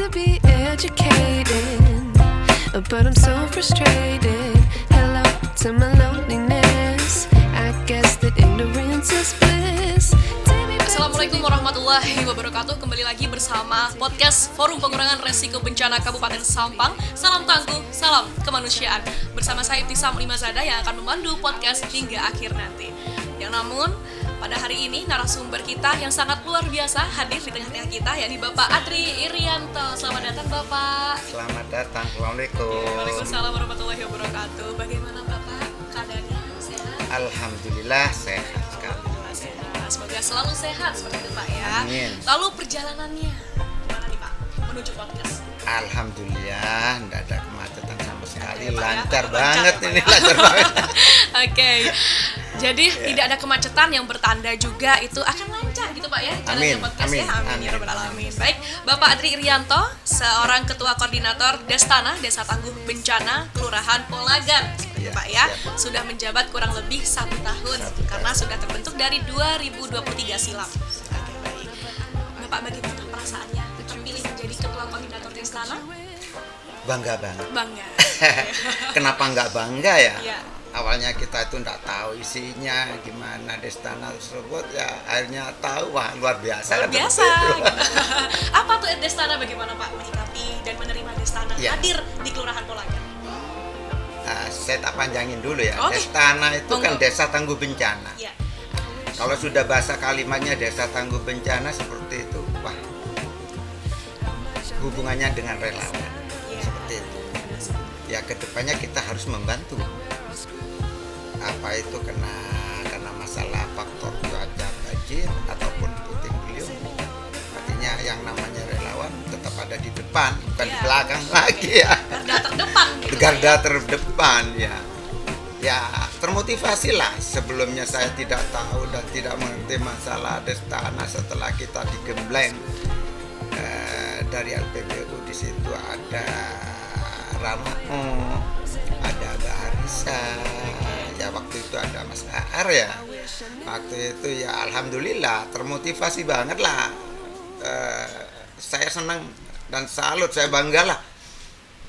wanna be educated, but I'm so frustrated. Hello to my loneliness. I guess that ignorance is bliss. Assalamualaikum warahmatullahi wabarakatuh. Kembali lagi bersama podcast Forum Pengurangan Resiko Bencana Kabupaten Sampang. Salam tangguh, salam kemanusiaan. Bersama saya Ibtisam Imazada yang akan memandu podcast hingga akhir nanti. Yang namun pada hari ini narasumber kita yang sangat luar biasa hadir di tengah-tengah kita, yakni Bapak Adri Irianto. Selamat datang Bapak. Selamat datang. Assalamualaikum. Waalaikumsalam warahmatullahi wabarakatuh. Bagaimana Bapak keadaannya? Sehat? Alhamdulillah sehat sekali. Sehat. Semoga selalu sehat seperti itu Pak ya. Amin. Lalu perjalanannya gimana nih Pak menuju podcast? Alhamdulillah tidak ada kemacetan sama sekali. Ya, Pak, Lancar ya? banget Lancar, ini, Pak, ya? lancar banget. Oke. Jadi tidak ada kemacetan yang bertanda juga itu akan lancar gitu Pak ya jalannya Amin, podcast amin, ya. Amin amin. ya rabbal alamin. Baik, Bapak Adri Irianto, seorang ketua koordinator Destana Desa Tangguh Bencana Kelurahan Polagan. Iya, Pak ya, siap. sudah menjabat kurang lebih 1 tahun karena sudah terbentuk dari 2023 silam. Oke, baik. Bapak bagaimana perasaannya terpilih menjadi ketua koordinator Destana? Bangga banget. Bangga. Kenapa nggak bangga ya? Iya. Awalnya kita itu nggak tahu isinya gimana Destana tersebut, ya akhirnya tahu, wah luar biasa. Luar biasa. Apa tuh Destana, bagaimana Pak menyikapi dan menerima Destana Ya. hadir di Kelurahan Polagan? Saya tak panjangin dulu ya. Oke. Destana itu kan Monggo. Desa Tangguh Bencana. Ya. Kalau sudah bahasa kalimatnya Desa Tangguh Bencana seperti itu, wah hubungannya dengan relawan. Ya. Seperti itu. Ya kedepannya kita harus membantu. Apa itu kena masalah faktor cuaca, banjir ataupun puting beliung. Artinya yang namanya relawan tetap ada di depan, bukan di Ya. belakang lagi ya. Garda terdepan gitu. Garda terdepan ya. Ya termotivasi lah. Sebelumnya saya tidak tahu dan tidak mengerti masalah Destana. Setelah kita digembleng dari LPBU, di situ ada Rama, ada Mbak Arisa, ya waktu itu ada Mas Aar ya. Waktu itu ya alhamdulillah termotivasi banget lah. Saya senang dan salut, saya bangga lah.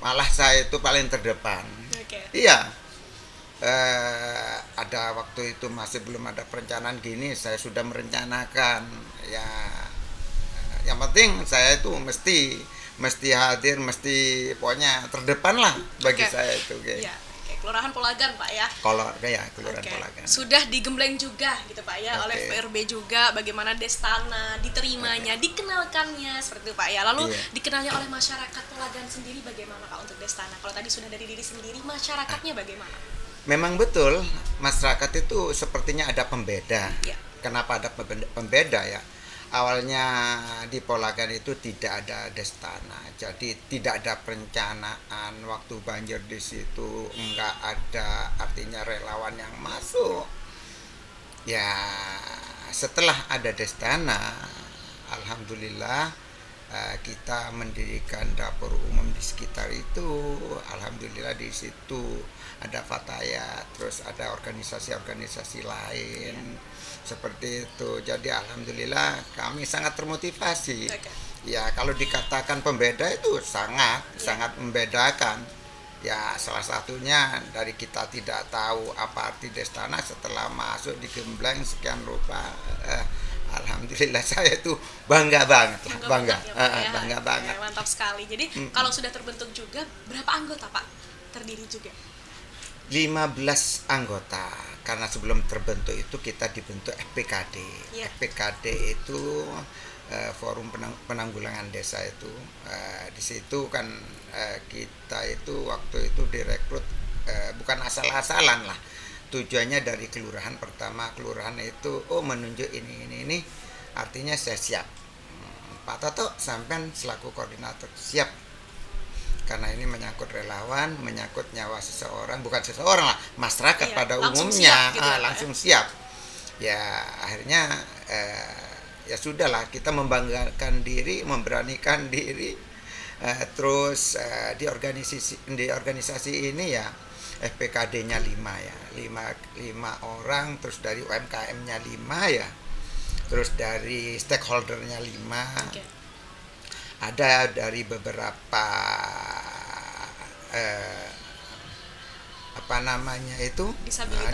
Malah saya itu paling terdepan. Oke. Iya. Ada waktu itu masih belum ada perencanaan gini, saya sudah merencanakan ya. Yang penting saya itu mesti hadir, mesti pokoknya terdepan lah bagi Oke. saya itu. Oke. Ya. Oke, Kelurahan Polagan Pak ya. Kalau ya Kelurahan Oke. Polagan. Sudah digembleng juga gitu Pak ya oleh Oke. PRB juga, bagaimana Destana diterimanya, dikenalkannya seperti itu Pak ya. Lalu Iya. dikenalnya oleh masyarakat Polagan sendiri bagaimana Pak untuk Destana? Kalau tadi sudah dari diri sendiri, masyarakatnya bagaimana? Memang betul masyarakat itu sepertinya ada pembeda. Ya. Kenapa ada pembeda ya? Awalnya di Polagan itu tidak ada Destana, jadi tidak ada perencanaan waktu banjir di situ, enggak ada artinya relawan yang masuk. Ya setelah ada Destana, alhamdulillah kita mendirikan dapur umum di sekitar itu. Alhamdulillah di situ ada Fatayat, terus ada organisasi-organisasi lain. Seperti itu. Jadi alhamdulillah kami sangat termotivasi. Oke. Ya kalau dikatakan pembeda itu sangat membedakan. Ya salah satunya dari kita tidak tahu apa arti Destana, setelah masuk digembleng sekian rupa. Alhamdulillah saya itu bangga banget lah, bangga banget ya, Pak, ya. bangga banget. Oke, mantap sekali. Jadi kalau sudah terbentuk juga, berapa anggota Pak terdiri juga? 15 anggota, karena sebelum terbentuk itu kita dibentuk FPKD. Ya. FPKD itu Forum Penanggulangan Desa itu. Di situ kan kita itu waktu itu direkrut bukan asal-asalan lah. Tujuannya dari kelurahan, pertama kelurahan itu menunjuk ini, artinya saya siap. Pak Toto sampean selaku koordinator siap. Karena ini menyangkut relawan, menyangkut nyawa seseorang, bukan seseorang lah, masyarakat Iya, pada langsung umumnya, siap gitu ya, Pak, langsung siap. Ya akhirnya ya sudahlah, kita membanggakan diri, memberanikan diri, terus di organisasi ini ya FPKD-nya 5 ya, 5 orang, terus dari UMKM-nya 5 ya, terus dari stakeholder-nya 5. Okay. ada dari beberapa apa namanya itu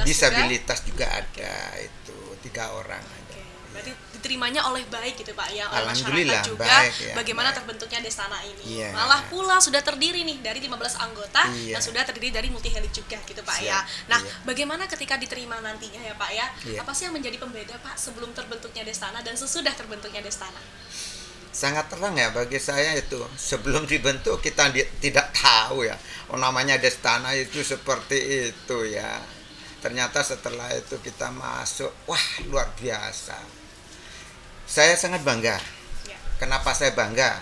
disabilitas juga ada, itu 3 orang ada. Berarti diterimanya oleh baik gitu Pak ya, oleh Alhamdulillah, masyarakat juga baik, ya, bagaimana baik. terbentuknya Destana ini. Iya. Malah pula sudah terdiri nih dari 15 anggota Iya. dan sudah terdiri dari multi helix juga gitu Pak Siap, ya. Nah, iya. bagaimana ketika diterima nantinya ya Pak ya? Iya. Apa sih yang menjadi pembeda Pak sebelum terbentuknya Destana dan sesudah terbentuknya Destana? Sangat terang ya bagi saya itu. Sebelum dibentuk kita tidak tahu ya, namanya Destana itu seperti itu ya. Ternyata setelah itu kita masuk, wah luar biasa. Saya sangat bangga. Ya. Kenapa saya bangga?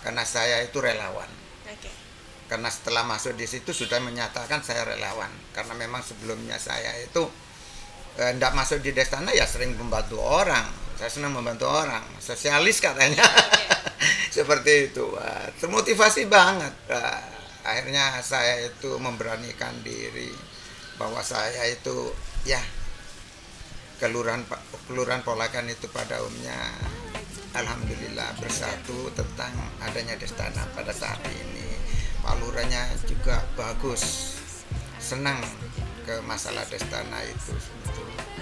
Karena saya itu relawan. Oke. Karena setelah masuk di situ sudah menyatakan saya relawan. Karena memang sebelumnya saya itu tidak masuk di Destana ya sering membantu orang. Saya senang membantu orang, sosialis katanya. Seperti itu. Wah, termotivasi banget. Wah, akhirnya saya itu memberanikan diri bahwa saya itu ya kelurahan Polagan itu pada umumnya alhamdulillah bersatu tentang adanya Destana pada saat ini. Pak Lurahnya juga bagus, senang ke masalah Destana itu.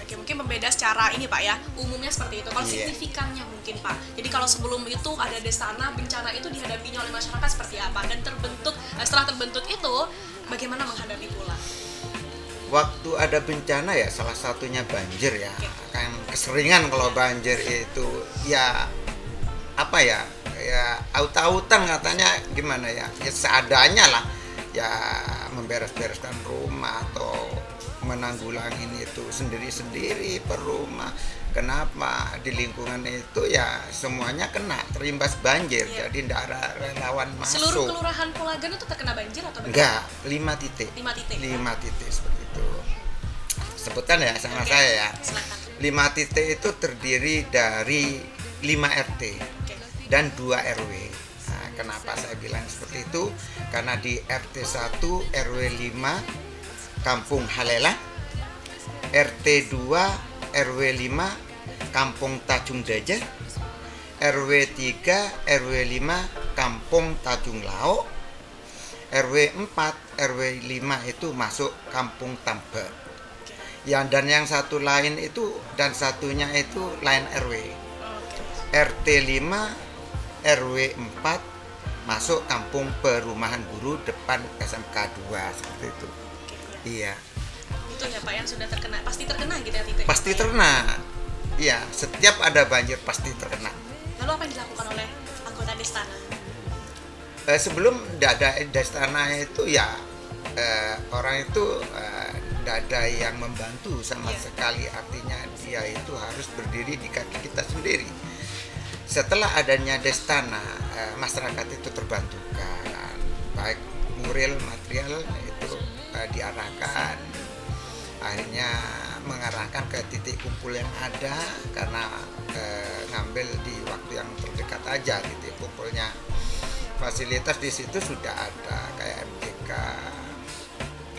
Oke, mungkin membeda secara ini Pak ya, umumnya seperti itu. Kalau Iya. signifikannya mungkin Pak. Jadi kalau sebelum itu ada Destana, bencana itu dihadapinya oleh masyarakat seperti apa? Dan setelah terbentuk itu, bagaimana menghadapi pula? Waktu ada bencana ya salah satunya banjir ya. Kan keseringan kalau banjir itu ya apa ya? Ya aut-autan katanya gimana ya? Ya seadanya lah. Ya memberes-bereskan rumah atau menanggulangi itu sendiri-sendiri per rumah. Kenapa? Di lingkungan itu ya semuanya kena terimbas banjir. Iya. Jadi tidak ada relawan masuk. Seluruh kelurahan Polagan itu terkena banjir atau bagaimana? Enggak, 5 titik. 5 titik. 5 titik seperti itu. Sebutkan ya sama Oke, saya ya. silakan. 5 titik itu terdiri dari 5 RT Oke. dan 2 RW. Nah, kenapa saya bilang seperti itu? Karena di RT 1 RW 5 Kampung Halela, RT 2 RW 5 Kampung Tajung Dajah, RW 3 RW 5 Kampung Tajung Laok, RW 4 RW 5 itu masuk Kampung Tambak. Dan yang satu lain itu dan satunya itu lain RW. RT 5 RW 4 masuk Kampung Perumahan Guru depan SMK 2 seperti itu. Iya. Itu ya Pak yang sudah terkena, pasti terkena gitu ya titik. Pasti terkena. Iya, setiap ada banjir pasti terkena. Lalu apa yang dilakukan oleh anggota Destana? Sebelum tidak ada Destana itu ya orang itu tidak ada yang membantu sama sekali. Artinya dia itu harus berdiri di kaki kita sendiri. Setelah adanya Destana, masyarakat itu terbantukan, baik moral, material itu diarahkan, akhirnya mengarahkan ke titik kumpul yang ada karena ngambil di waktu yang terdekat aja titik kumpulnya. Fasilitas di situ sudah ada kayak MTK,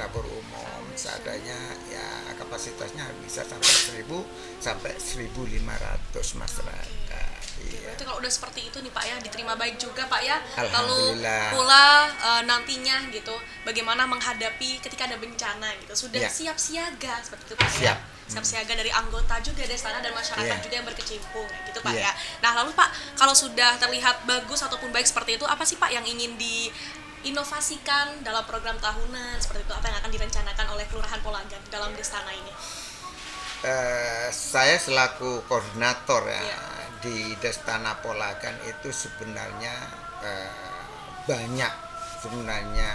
dapur umum, seadanya ya kapasitasnya bisa sampai 1.000 sampai 1.500 masyarakat. Iya. Itu kalau udah seperti itu nih Pak ya, diterima baik juga Pak ya. Lalu Alhamdulillah. pula nantinya gitu, bagaimana menghadapi ketika ada bencana gitu. Sudah Ya. siap siaga seperti itu Pak Siap. ya. Siap siaga dari anggota juga Destana dan masyarakat Ya. juga yang berkecimpung gitu Pak Ya. ya. Nah, lalu Pak, kalau sudah terlihat bagus ataupun baik seperti itu, apa sih Pak yang ingin diinovasikan dalam program tahunan seperti itu? Apa yang akan direncanakan oleh Kelurahan Polagan dalam Destana ini? Saya selaku koordinator ya Iya. di Destana Polagan itu sebenarnya banyak sebenarnya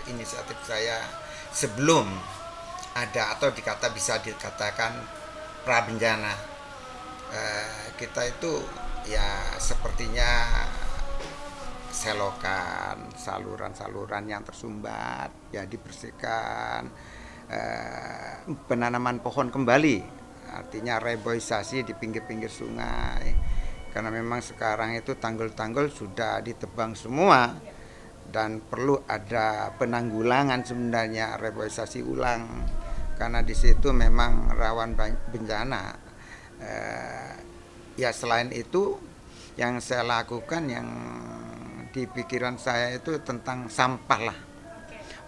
inisiatif saya sebelum ada atau bisa dikatakan prabencana. Kita itu ya sepertinya selokan, saluran-saluran yang tersumbat ya dibersihkan, penanaman pohon kembali, artinya reboisasi di pinggir-pinggir sungai, karena memang sekarang itu tanggul-tanggul sudah ditebang semua dan perlu ada penanggulangan sebenarnya, reboisasi ulang karena di situ memang rawan bencana. Ya selain itu yang saya lakukan yang di pikiran saya itu tentang sampah lah.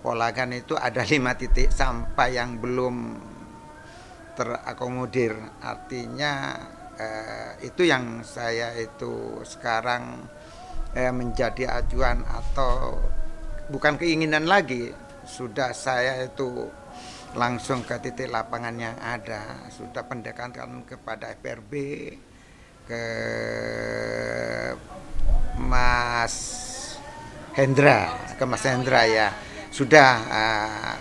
Polagan itu ada 5 titik sampah yang belum terakomodir. Artinya itu yang saya itu sekarang menjadi acuan atau bukan keinginan lagi. Sudah saya itu langsung ke titik lapangan yang ada, sudah pendekatan kepada FRB, ke Mas Hendra ya. Sudah,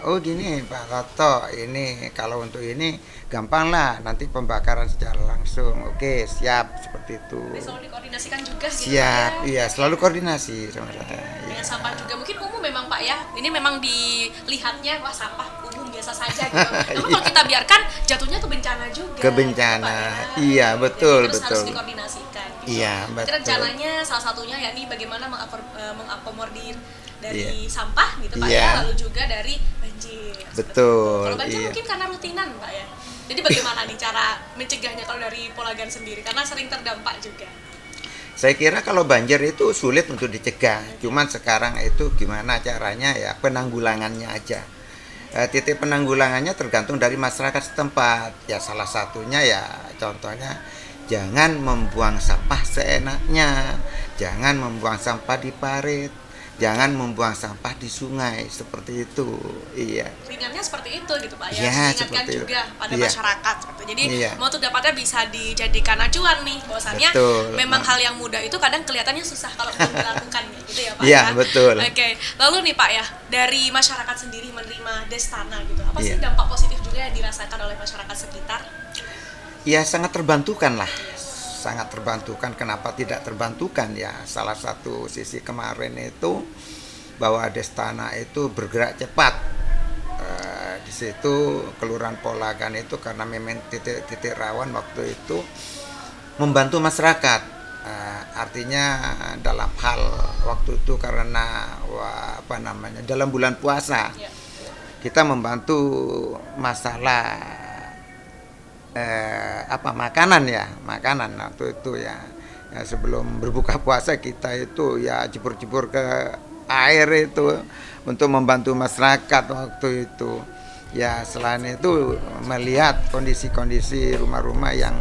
oh gini Pak Toto, ini kalau untuk ini gampang lah, nanti pembakaran secara langsung. Oke, siap, seperti itu. Selalu dikoordinasikan juga gitu siap, Pak ya? Iya, selalu koordinasi sama saya. Dengan sampah juga mungkin umum memang Pak ya, ini memang dilihatnya wah sampah umum biasa saja gitu. Namun kalau kita biarkan jatuhnya ke bencana juga. Ke bencana, gitu, Pak, ya. iya betul Jadi betul. Harus dikoordinasikan. Gitu. Iya betul. Rencananya salah satunya yakni bagaimana mengakomodir dari Iya. sampah gitu Pak Iya. ya, lalu juga dari banjir. Betul, Kalau banjir iya. mungkin karena rutinan Pak ya. Jadi bagaimana nih cara mencegahnya kalau dari Polagan sendiri karena sering terdampak juga. Saya kira kalau banjir itu sulit untuk dicegah, cuman sekarang itu gimana caranya ya penanggulangannya aja. Titik penanggulangannya tergantung dari masyarakat setempat. Ya salah satunya ya contohnya jangan membuang sampah seenaknya, jangan membuang sampah di parit, jangan membuang sampah di sungai, seperti itu. Iya. Ringannya seperti itu gitu Pak ya, Ya, diingatkan seperti itu. juga pada Iya. masyarakat seperti. Jadi Iya. mau tuh dapatnya bisa dijadikan acuan nih bahwasannya Betul. memang hal yang mudah itu kadang kelihatannya susah kalau belum dilakukannya gitu ya Pak Iya, ya. betul. Oke, lalu nih Pak ya, dari masyarakat sendiri menerima Destana gitu, apa sih Iya. dampak positif juga yang dirasakan oleh masyarakat sekitar? Ya sangat terbantukan lah, sangat terbantukan. Kenapa tidak terbantukan ya? Salah satu sisi kemarin itu bahwa Destana itu bergerak cepat. Di situ Kelurahan Polagan itu karena memang titik-titik rawan waktu itu membantu masyarakat. Artinya dalam hal waktu itu karena dalam bulan puasa Ya. kita membantu masalah makanan waktu itu ya, sebelum berbuka puasa kita itu ya jebur-jebur ke air itu untuk membantu masyarakat waktu itu ya. Selain itu melihat kondisi-kondisi rumah-rumah yang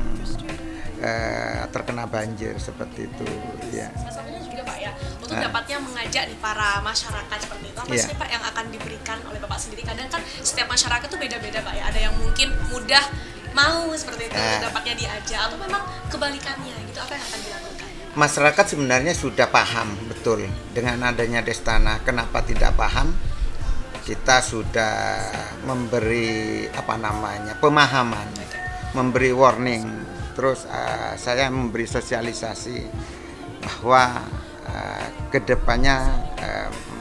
terkena banjir seperti itu ya. Salah satunya juga Pak ya, untuk dapatnya mengajak nih para masyarakat seperti itu, apa Iya. sih Pak yang akan diberikan oleh Bapak sendiri? Kadang kan setiap masyarakat tuh beda-beda Pak ya, ada yang mungkin mudah mau seperti itu, dapatnya diajak, atau memang kebalikannya gitu, apa yang akan dilakukan? Masyarakat sebenarnya sudah paham betul dengan adanya Destana. Kenapa tidak paham? Kita sudah memberi pemahaman, memberi warning, terus saya memberi sosialisasi bahwa kedepannya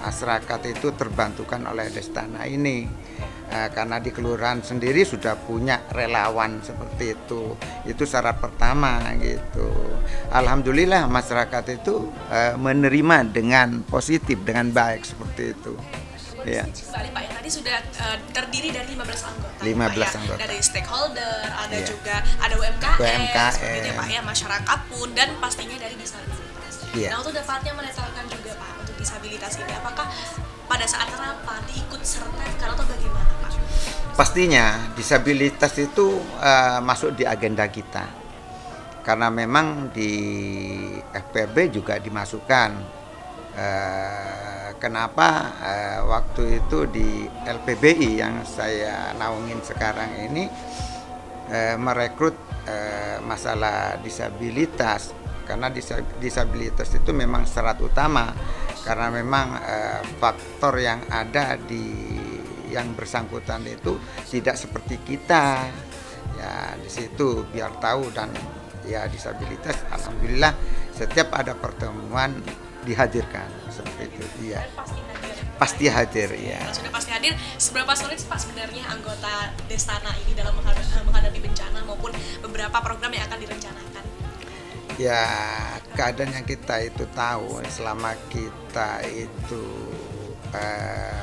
masyarakat itu terbantukan oleh Destana ini. Karena di kelurahan sendiri sudah punya relawan seperti itu syarat pertama gitu. Alhamdulillah masyarakat itu menerima dengan positif, dengan baik seperti itu ya. Kembali Pak ya, tadi sudah terdiri dari 15 anggota 15 Pak, ya. anggota. Dari stakeholder, ada Iya. juga ada UMKM, UMKM. seperti itu ya Pak ya, masyarakat pun, dan pastinya dari disabilitas. Iya. Nah untuk dapatnya menetralkan juga Pak untuk disabilitas ini, apakah pada saat rapat diikut sertakan atau bagaimana Pak? Pastinya disabilitas itu masuk di agenda kita karena memang di FPB juga dimasukkan. Kenapa waktu itu di LPBI yang saya naungin sekarang ini merekrut masalah disabilitas, karena disabilitas itu memang syarat utama karena memang faktor yang ada di yang bersangkutan itu tidak seperti kita ya. Di situ biar tahu, dan ya disabilitas alhamdulillah setiap ada pertemuan dihadirkan seperti itu ya. Pasti hadir ya. Sudah pasti hadir. Seberapa sulit Pak sebenarnya anggota Destana ini dalam menghadapi bencana maupun beberapa program yang akan direncanakan? Ya keadaan yang kita itu tahu, selama kita itu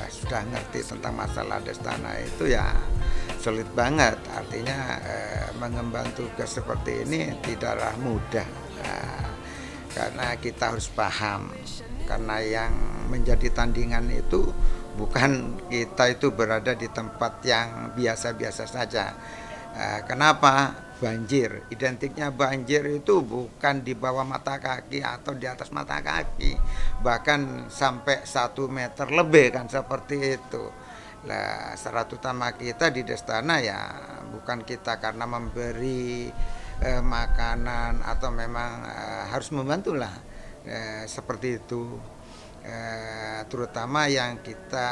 sudah ngerti tentang masalah Destana itu ya sulit banget. Artinya mengemban tugas seperti ini tidaklah mudah. karena kita harus paham, karena yang menjadi tandingan itu bukan kita itu berada di tempat yang biasa-biasa saja. Kenapa? Banjir, identiknya banjir itu bukan di bawah mata kaki atau di atas mata kaki, bahkan sampai 1 meter lebih kan, seperti itu. Nah, syarat utama kita di Destana ya bukan kita karena memberi makanan atau memang harus membantu lah, seperti itu. Terutama yang kita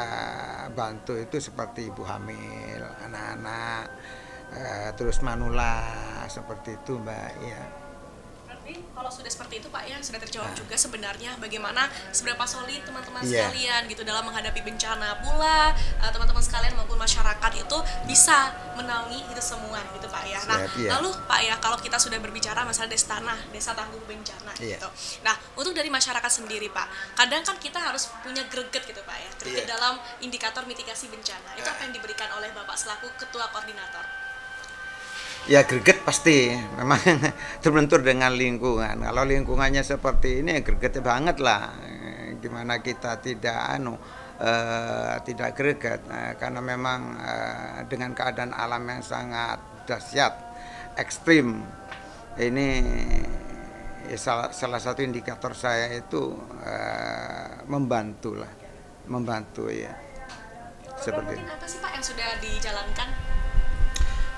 bantu itu seperti ibu hamil, anak-anak, terus manula, seperti itu Mbak ya. Berarti kalau sudah seperti itu Pak ya, sudah terjawab juga sebenarnya bagaimana seberapa solid teman-teman Iya. sekalian gitu dalam menghadapi bencana pula, teman-teman sekalian maupun masyarakat itu bisa menaungi itu semua gitu Pak ya. Nah, Siap, iya. lalu Pak ya, kalau kita sudah berbicara masalah Destana, Desa Tangguh Bencana Iya. gitu. Nah, untuk dari masyarakat sendiri Pak, kadang kan kita harus punya greget gitu Pak ya, greget Iya. dalam indikator mitigasi bencana. Itu apa yang diberikan oleh Bapak selaku Ketua Koordinator? Ya greget pasti, memang terbentur dengan lingkungan. Kalau lingkungannya seperti ini, greget banget lah. Gimana kita tidak greget, karena memang dengan keadaan alam yang sangat dahsyat, ekstrim. Ini ya, salah satu indikator saya itu membantu ya. Seperti Program rutin apa sih Pak yang sudah dijalankan?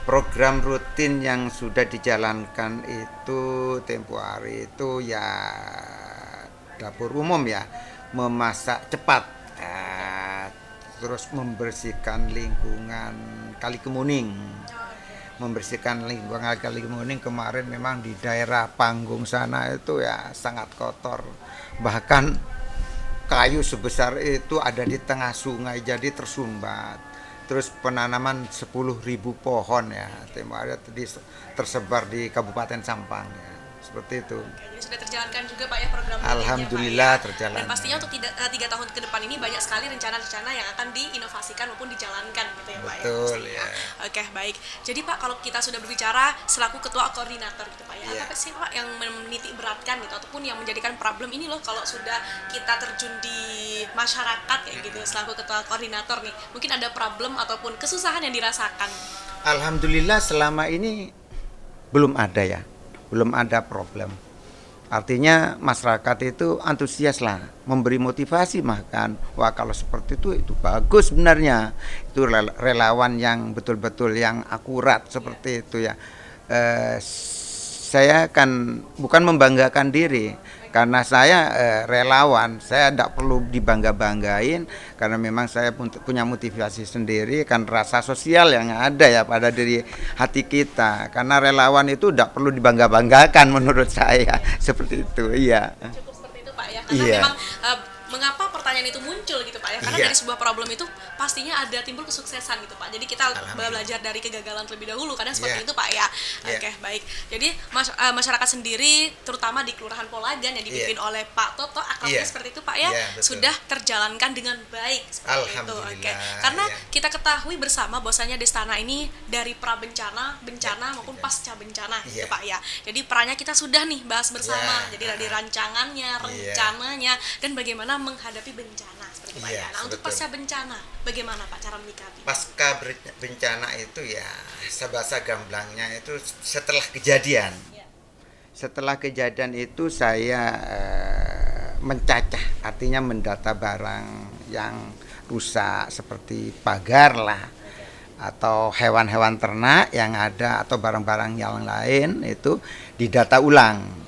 program rutin yang sudah dijalankan itu tempo hari itu ya dapur umum ya, memasak cepat, terus membersihkan lingkungan Kali Kemuning. Membersihkan lingkungan Kali Kemuning kemarin memang di daerah Panggung sana itu ya sangat kotor, bahkan kayu sebesar itu ada di tengah sungai jadi tersumbat. Terus penanaman 10.000 pohon ya, tempo hari tersebar di Kabupaten Sampang ya, seperti itu. Oke, jadi sudah terjalankan juga Pak ya program rutinnya, Alhamdulillah Pak, ya. terjalan. Dan pastinya untuk 3 tahun ke depan ini banyak sekali rencana-rencana yang akan diinovasikan maupun dijalankan gitu ya Pak ya. Betul, Pastinya. ya. Oke, baik. Jadi Pak, kalau kita sudah berbicara selaku ketua koordinator gitu Pak ya, Iya. apa sih Pak yang menitik beratkan gitu ataupun yang menjadikan problem ini loh kalau sudah kita terjun di masyarakat kayak gitu selaku ketua koordinator nih. Mungkin ada problem ataupun kesusahan yang dirasakan. Alhamdulillah selama ini belum ada problem. Artinya masyarakat itu antusias lah, memberi motivasi bahkan. Wah kalau seperti itu bagus sebenarnya. Itu relawan yang betul-betul yang akurat seperti itu ya. Saya kan bukan membanggakan diri, karena saya relawan, saya tidak perlu dibangga-banggain karena memang saya punya motivasi sendiri, kan rasa sosial yang ada ya pada diri hati kita. Karena relawan itu tidak perlu dibangga-banggakan menurut saya, seperti itu. Iya. Cukup seperti itu Pak ya, karena Iya. memang mengapa pertanyaan itu muncul gitu Pak ya, karena Iya. dari sebuah problem itu pastinya ada timbul kesuksesan gitu Pak, jadi kita belajar dari kegagalan terlebih dahulu, kadang seperti Iya. itu Pak ya. Iya. Oke, baik. Jadi masyarakat sendiri terutama di Kelurahan Polagan yang dipimpin oleh Pak Toto akrabnya Iya. seperti itu Pak ya, Iya, betul. sudah terjalankan dengan baik seperti itu. Alhamdulillah, Oke, karena iya. kita ketahui bersama bahwasanya Destana ini dari bencana maupun pasca bencana gitu Iya. Pak ya. Jadi perannya kita sudah nih bahas bersama. Iya. Jadi dari rancangannya, rencananya, dan bagaimana menghadapi bencana seperti itu Pak Iya, ya. Nah, untuk betul. pasca bencana bagaimana Pak cara menyikapi? Pasca bencana itu ya sebahasa gamblangnya itu setelah kejadian. Iya. Setelah kejadian itu saya mencacah, artinya mendata barang yang rusak seperti pagar lah, atau hewan-hewan ternak yang ada atau barang-barang yang lain itu didata ulang.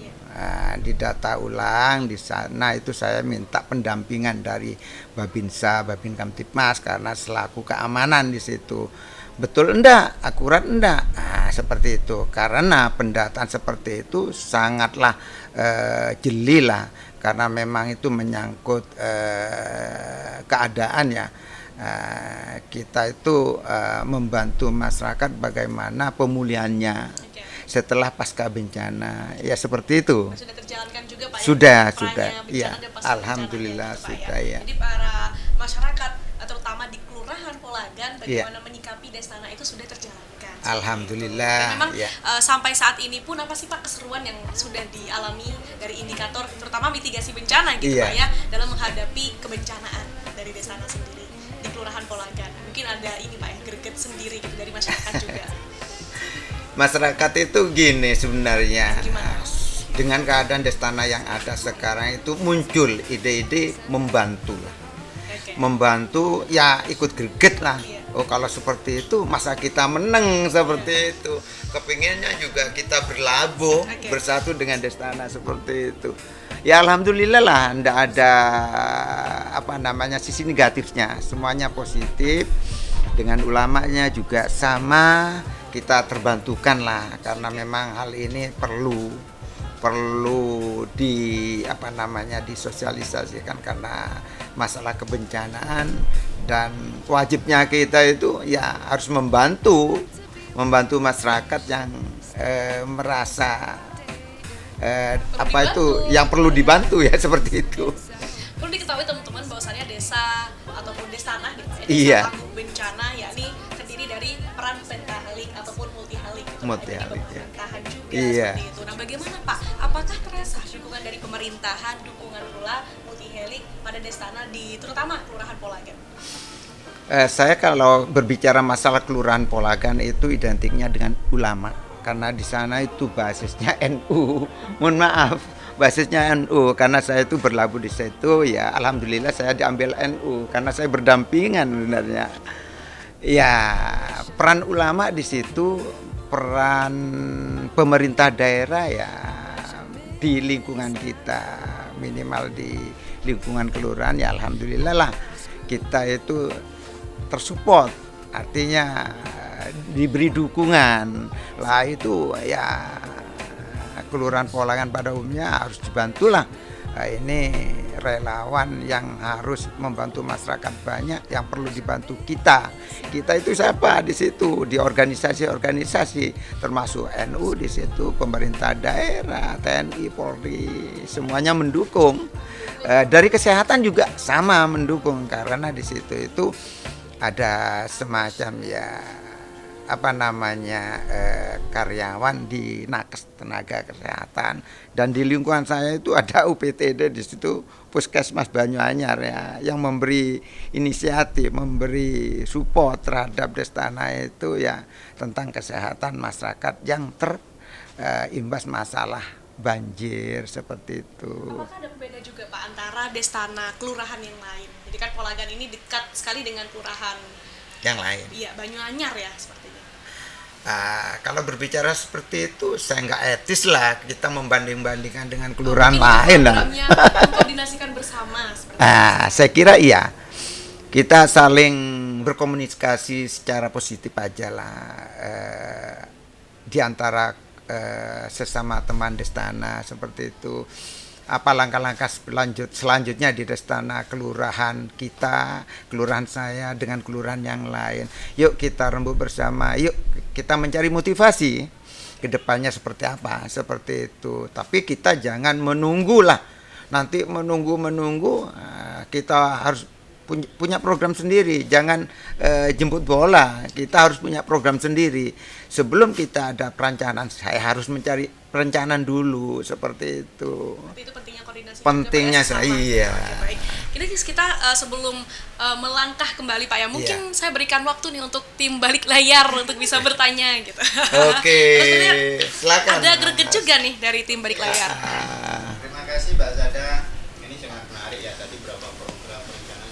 Didata ulang di sana itu saya minta pendampingan dari Babinsa, Babin Kamtipmas karena selaku keamanan di situ. Betul enggak? Akurat enggak? Nah, seperti itu. Karena pendataan seperti itu sangatlah jeli lah, karena memang itu menyangkut keadaan ya. Kita itu membantu masyarakat bagaimana pemulihannya setelah pasca bencana, ya seperti itu. Sudah terjalankan juga Pak Sudah, ya? sudah. Perannya Iya, bencana dan pasca alhamdulillah bencana, gitu, Pak, sudah ya. Jadi para masyarakat terutama di Kelurahan Polagan bagaimana menyikapi Destana itu sudah terjalankan. Alhamdulillah. Memang Ya. sampai saat ini pun apa sih Pak keseruan yang sudah dialami dari indikator terutama mitigasi bencana gitu Iya. Pak ya dalam menghadapi kebencanaan dari Destana sendiri di Kelurahan Polagan. Mungkin ada ini Pak ya greget sendiri gitu dari masyarakat juga. Masyarakat itu gini sebenarnya. Gimana? Dengan keadaan Destana yang ada sekarang itu muncul ide-ide membantu lah. Oke. Membantu ya ikut greget lah. Iya. Oh kalau seperti itu masa kita menang seperti itu. Kepinginnya juga kita berlabuh Oke. bersatu dengan Destana seperti itu. Ya alhamdulillah lah, ndak ada sisi negatifnya, semuanya positif. Dengan ulamanya juga sama, kita terbantukan lah karena memang hal ini perlu disosialisasikan karena masalah kebencanaan dan wajibnya kita itu ya harus membantu masyarakat yang merasa yang perlu dibantu ya seperti itu. Perlu diketahui teman-teman bahwasannya desa ataupun Destana gitu ya, Iya. desa tangguh bencana yakni terdiri dari peran pentahalik ataupun multihalik gitu. Multihalik, Jadi ya. pemerintahan juga Iya. seperti itu. Nah, bagaimana Pak? Apakah terasa dukungan dari pemerintahan, dukungan pula multihalik pada Destana di terutama Kelurahan Polagan? Saya kalau berbicara masalah Kelurahan Polagan itu identiknya dengan ulama karena di sana itu basisnya NU. Mohon maaf, basisnya NU karena saya itu berlabuh di situ ya alhamdulillah saya diambil NU karena saya berdampingan sebenarnya. Ya, peran ulama di situ, peran pemerintah daerah ya di lingkungan kita, minimal di lingkungan kelurahan ya alhamdulillah lah kita itu tersupport, artinya diberi dukungan lah itu ya Kelurahan Polagan pada umumnya harus dibantulah. Nah, ini relawan yang harus membantu masyarakat banyak yang perlu dibantu kita itu siapa di situ di organisasi termasuk NU di situ, pemerintah daerah, TNI, Polri semuanya mendukung. Dari kesehatan juga sama mendukung karena di situ itu ada semacam karyawan di nakes tenaga kesehatan dan di lingkungan saya itu ada UPTD di situ Puskesmas Banyuanyar ya yang memberi inisiatif, memberi support terhadap Destana itu ya tentang kesehatan masyarakat yang terimbas masalah banjir seperti itu. Apakah ada pembeda juga Pak antara Destana kelurahan yang lain? Jadi kan Polagan ini dekat sekali dengan kelurahan Yang lain. Iya, Banyuanyar ya sepertinya. Kalau berbicara seperti itu saya nggak etis lah kita membanding-bandingkan dengan kelurahan Mungkin lain lah. programnya mengkoordinasikan bersama seperti Saya kira iya. Kita saling berkomunikasi secara positif aja lah di antara sesama teman Destana seperti itu. Apa langkah-langkah selanjutnya di Destana kelurahan kita, kelurahan saya dengan kelurahan yang lain. Yuk kita rembuk bersama, yuk kita mencari motivasi ke depannya seperti apa, seperti itu. Tapi kita jangan menunggu lah. Nanti menunggu kita harus punya program sendiri, jangan jemput bola. Kita harus punya program sendiri. Sebelum kita ada perencanaan, saya harus mencari perencanaan dulu seperti itu. itu pentingnya koordinasi. Pentingnya juga, Pak, saya ya, iya. Oke, baik. Kita sebelum melangkah kembali Pak ya, mungkin Iya. saya berikan waktu nih untuk tim balik layar untuk bisa bertanya gitu. Oke, Terus kemudian silakan. ada greget juga nih dari tim balik layar. Terima kasih Mbak Zada. Ini sangat menarik ya. Tadi beberapa program perencanaan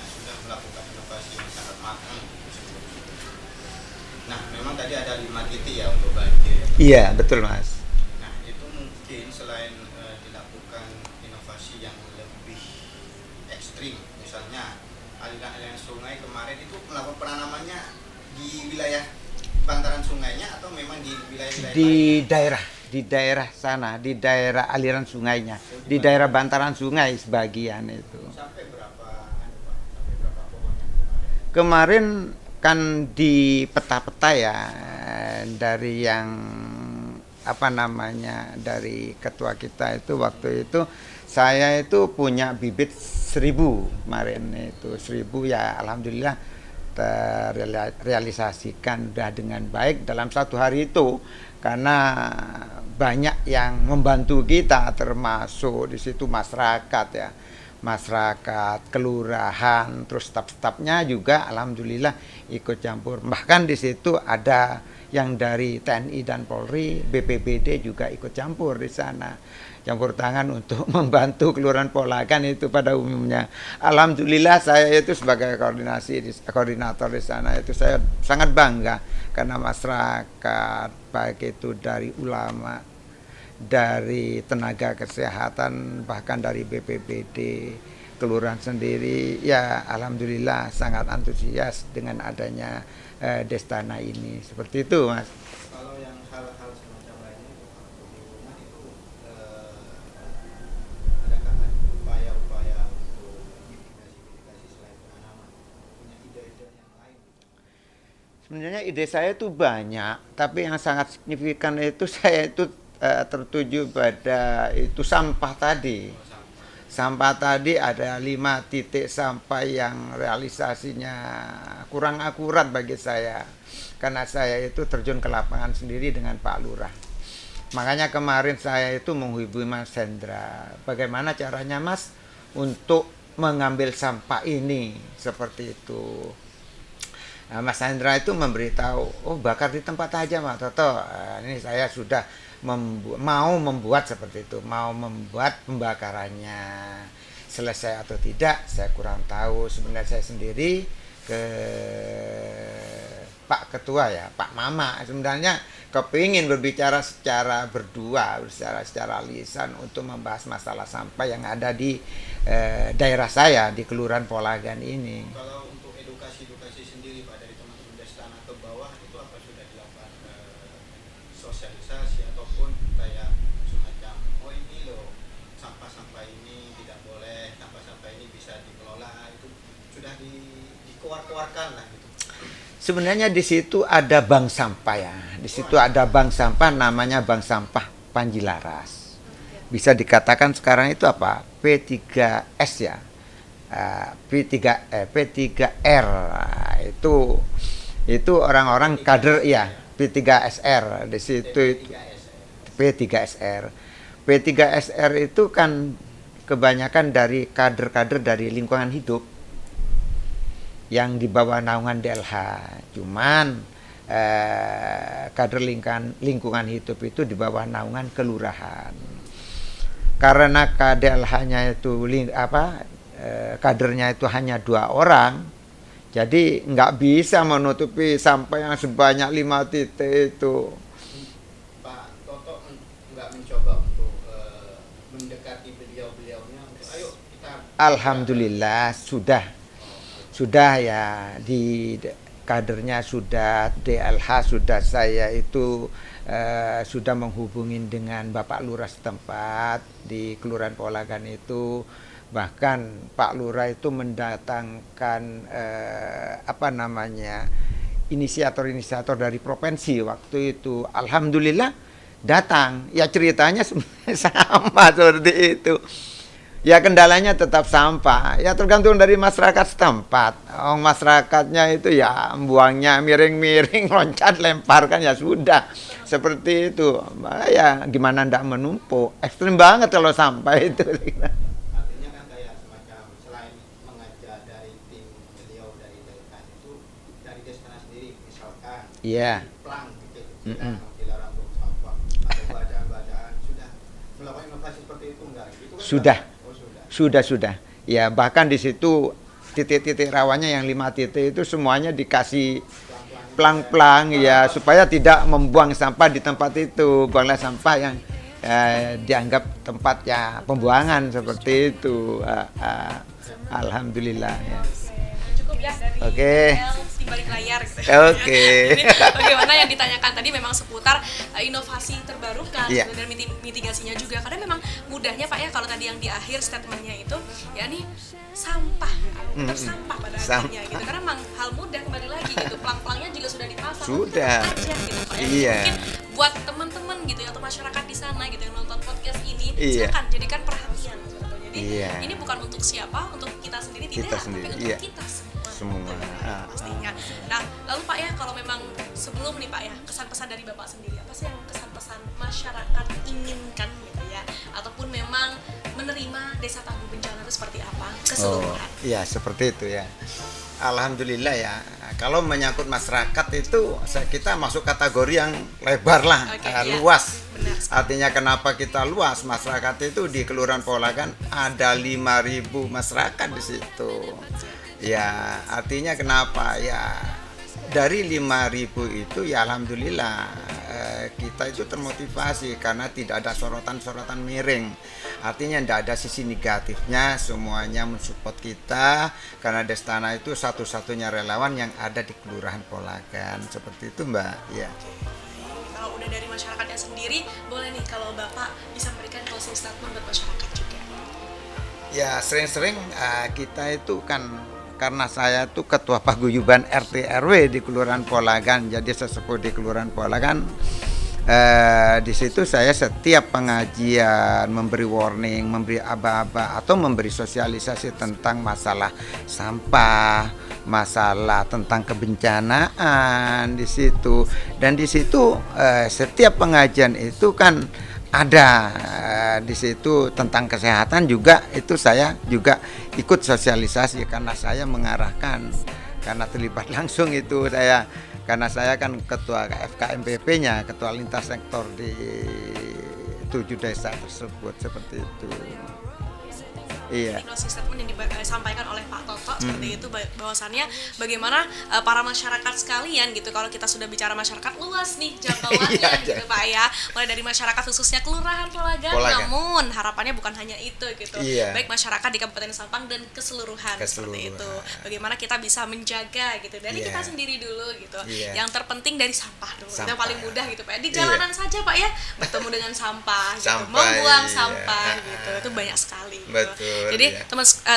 sudah melakukan inovasi yang sangat matang sebelum-sebelumnya. Nah, memang tadi ada 5 titik ya untuk banjir. Iya, betul Mas. Nah, itu mungkin selain dilakukan inovasi yang lebih ekstrim, misalnya aliran-aliran sungai kemarin itu melakukan penanamannya di wilayah bantaran sungainya atau memang di wilayah-wilayah lain? Di daerah sana, di daerah aliran sungainya, di daerah bantaran sungai sebagian itu. Sampai berapa pohonnya Kemarin kan di peta-peta ya dari yang dari ketua kita itu waktu itu saya itu punya bibit 1000 kemarin itu 1000 ya alhamdulillah terrealisasikan udah dengan baik dalam satu hari itu, karena banyak yang membantu kita, termasuk di situ masyarakat ya, masyarakat, kelurahan, terus staf-stafnya juga alhamdulillah ikut campur. Bahkan di situ ada yang dari TNI dan Polri, BPBD juga ikut campur di sana, campur tangan untuk membantu Kelurahan Polagan itu pada umumnya. Alhamdulillah saya itu sebagai koordinator di sana itu saya sangat bangga karena masyarakat baik itu dari ulama, dari tenaga kesehatan, bahkan dari BPBD, kelurahan sendiri, ya alhamdulillah sangat antusias dengan adanya Destana ini. Seperti itu, Mas. Kalau yang hal-hal semacam lainnya di rumah itu adakah upaya-upaya untuk mitigasi selain penanaman? Punya ide-ide yang lain? Sebenarnya ide saya itu banyak, tapi yang sangat signifikan itu saya itu tertuju pada itu sampah tadi. Sampah tadi ada 5 titik sampah yang realisasinya kurang akurat bagi saya. Karena saya itu terjun ke lapangan sendiri dengan Pak Lurah. Makanya kemarin saya itu menghubungi Mas Hendra. Bagaimana caranya Mas untuk mengambil sampah ini seperti itu. Nah, Mas Hendra itu memberitahu, oh bakar di tempat aja Mas Toto. Ini saya sudah mau membuat seperti itu, mau membuat pembakarannya. Selesai atau tidak saya kurang tahu. Sebenarnya saya sendiri ke Pak Ketua ya, Pak Mama sebenarnya kepingin berbicara secara berdua, berbicara secara lisan untuk membahas masalah sampah yang ada di daerah saya di Kelurahan Polagan ini. Kalau untuk edukasi sendiri Pak dari teman-teman Destana ke bawah itu apa sudah dilakukan sosialisasi ataupun kayak semacam oh ini loh sampah-sampah ini tidak boleh, sampah-sampah ini bisa dikelola, itu sudah dikeluarkan lah gitu. Sebenarnya di situ ada bank sampah ya. Di situ ada bank sampah namanya Bank Sampah Panjilaras. Bisa dikatakan sekarang itu apa? P3S ya. P3R itu orang-orang kader ya, P3SR di situ itu P3SR. P3SR itu kan kebanyakan dari kader-kader dari lingkungan hidup yang di bawah naungan DLH. Cuman kader lingkungan hidup itu di bawah naungan kelurahan. Karena KDLH-nya itu kadernya itu hanya 2 orang, jadi nggak bisa menutupi sampah yang sebanyak 5 titik itu. Pak Toto nggak mencoba untuk mendekati beliau-beliaunya untuk ayo kita. Alhamdulillah sudah ya, di kadernya sudah, DLH sudah, saya itu sudah menghubungi dengan Bapak Lurah setempat di Kelurahan Polagan itu. Bahkan Pak Lurah itu mendatangkan inisiator dari provinsi waktu itu. Alhamdulillah datang. Ya ceritanya sebenarnya sama seperti itu. Ya kendalanya tetap sampah. Ya tergantung dari masyarakat setempat. Masyarakatnya itu ya buangnya miring-miring, loncat, lemparkan ya sudah. Seperti itu. Ya gimana ndak menumpuk. Ekstrim banget kalau sampah itu. Artinya kan kayak semacam selain mengajak dari tim beliau dari Delta itu dari Destana sendiri misalkan. Iya. Plang gitu. Dilarang untuk sampah atau bacaan-bacaan sudah melakukan inovasi seperti itu enggak? Itu kan Sudah. Ya bahkan di situ titik-titik rawannya yang 5 titik itu semuanya dikasih plang-plang ya supaya tidak membuang sampah di tempat itu, buanglah sampah yang dianggap tempat ya pembuangan seperti itu. Alhamdulillah ya. Cukup ya dari Oke. di balik layar gitu. Oke. Jadi, bagaimana yang ditanyakan tadi memang seputar inovasi terbarukan Iya. dan mitigasinya juga, karena memang mudahnya Pak ya kalau tadi yang di akhir statementnya itu ya nih sampah tersampah pada akhirnya gitu, karena memang hal mudah kembali lagi gitu, pelang-pelangnya juga sudah dipasang Sudah. aja gitu Pak ya. Iya. Mungkin buat teman-teman gitu ya atau masyarakat di sana gitu yang nonton podcast ini Iya. silakan jadikan perhatian gitu. Jadi Iya. ini bukan untuk siapa, untuk kita sendiri tidak, Kita sendiri, tapi untuk iya. kita semua. semua. Pastinya. Nah, lalu Pak ya, kalau memang sebelum nih Pak ya, kesan-pesan dari Bapak sendiri, apa sih yang kesan-pesan masyarakat inginkan gitu ya, ataupun memang menerima Desa Tangguh Bencana itu seperti apa keseluruhan? Iya, seperti itu ya. Alhamdulillah ya. Kalau menyangkut masyarakat itu kita masuk kategori yang lebar lah, Iya. luas. Benar sekali. Artinya kenapa kita luas? Masyarakat itu di Kelurahan Polagan ada 5.000 masyarakat di situ. Ya, artinya kenapa ya? Dari 5.000 itu ya alhamdulillah kita itu termotivasi karena tidak ada sorotan-sorotan miring. Artinya tidak ada sisi negatifnya, semuanya mensupport kita karena Destana itu satu-satunya relawan yang ada di Kelurahan Polagan. Seperti itu Mbak. Ya. Kalau udah dari masyarakatnya sendiri, boleh nih kalau Bapak bisa memberikan closing statement buat masyarakat juga. Ya sering-sering kita itu kan karena saya tuh ketua paguyuban RT RW di Kelurahan Polagan, jadi sesepuh di Kelurahan Polagan. Di situ saya setiap pengajian memberi warning, memberi aba-aba atau memberi sosialisasi tentang masalah sampah, masalah tentang kebencanaan di situ. Dan di situ setiap pengajian itu kan ada di situ tentang kesehatan juga, itu saya juga ikut sosialisasi karena saya mengarahkan, karena terlibat langsung itu saya, karena saya kan ketua FKMPP-nya, ketua lintas sektor di 7 desa tersebut, seperti itu. Iya. Closing statement yang disampaikan oleh Pak Toto seperti itu, bahwasannya bagaimana para masyarakat sekalian gitu, kalau kita sudah bicara masyarakat luas nih jangkauannya gitu Pak ya, mulai dari masyarakat khususnya Kelurahan Polagan, namun harapannya bukan hanya itu gitu, baik masyarakat di Kabupaten Sampang dan keseluruhan seperti itu, bagaimana kita bisa menjaga gitu dari kita sendiri dulu gitu, yang terpenting dari sampah dulu, yang paling mudah gitu Pak, di jalanan saja Pak ya, bertemu dengan sampah gitu, membuang sampah gitu, itu banyak sekali gitu. Betul. Jadi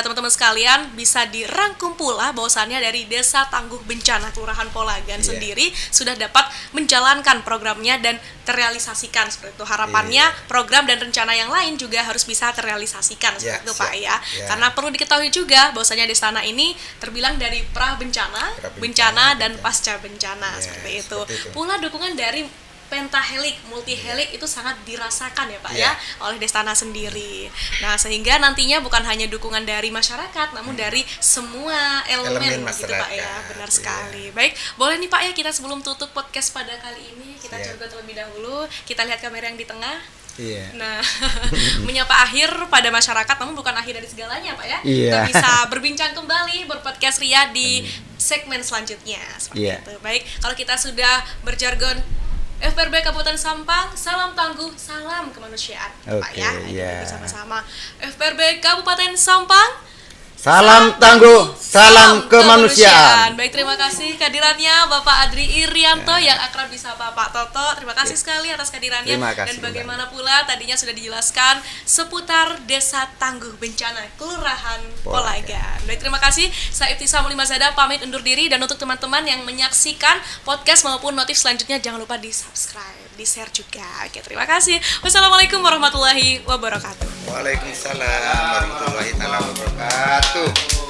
teman-teman sekalian bisa dirangkum pula bahwasannya dari Desa Tangguh Bencana Kelurahan Polagan sendiri sudah dapat menjalankan programnya dan terrealisasikan seperti itu. Harapannya program dan rencana yang lain juga harus bisa terrealisasikan seperti itu Pak ya. Karena perlu diketahui juga bahwasanya Destana ini terbilang dari pra bencana, bencana dan pasca bencana seperti itu. Pula dukungan dari pentahelik, multihelik itu sangat dirasakan ya Pak ya oleh Destana sendiri. Nah, sehingga nantinya bukan hanya dukungan dari masyarakat namun dari semua elemen gitu Pak ya. Benar sekali. Baik, boleh nih Pak ya, kita sebelum tutup podcast pada kali ini kita coba terlebih dahulu, kita lihat kamera yang di tengah. Nah, menyapa akhir pada masyarakat namun bukan akhir dari segalanya Pak ya. Kita bisa berbincang kembali berpodcast Ria di segmen selanjutnya seperti itu. Baik, kalau kita sudah berjargon FPRB Kabupaten Sampang, salam tangguh, salam kemanusiaan, Pak ya. Bersama-sama FPRB Kabupaten Sampang, salam tangguh, salam kemanusiaan. Baik, terima kasih kehadirannya Bapak Adri Irianto yang akrab disapa Pak Toto. Terima kasih sekali atas kehadirannya. Dan bagaimana pula tadinya sudah dijelaskan seputar Desa Tangguh Bencana Kelurahan Polagan. Baik, terima kasih. Saya Ibtisam Limazada pamit undur diri, dan untuk teman-teman yang menyaksikan podcast maupun notif selanjutnya jangan lupa di-subscribe, di-share juga. Oke, terima kasih. Wassalamualaikum warahmatullahi wabarakatuh. Waalaikumsalam warahmatullahi wabarakatuh.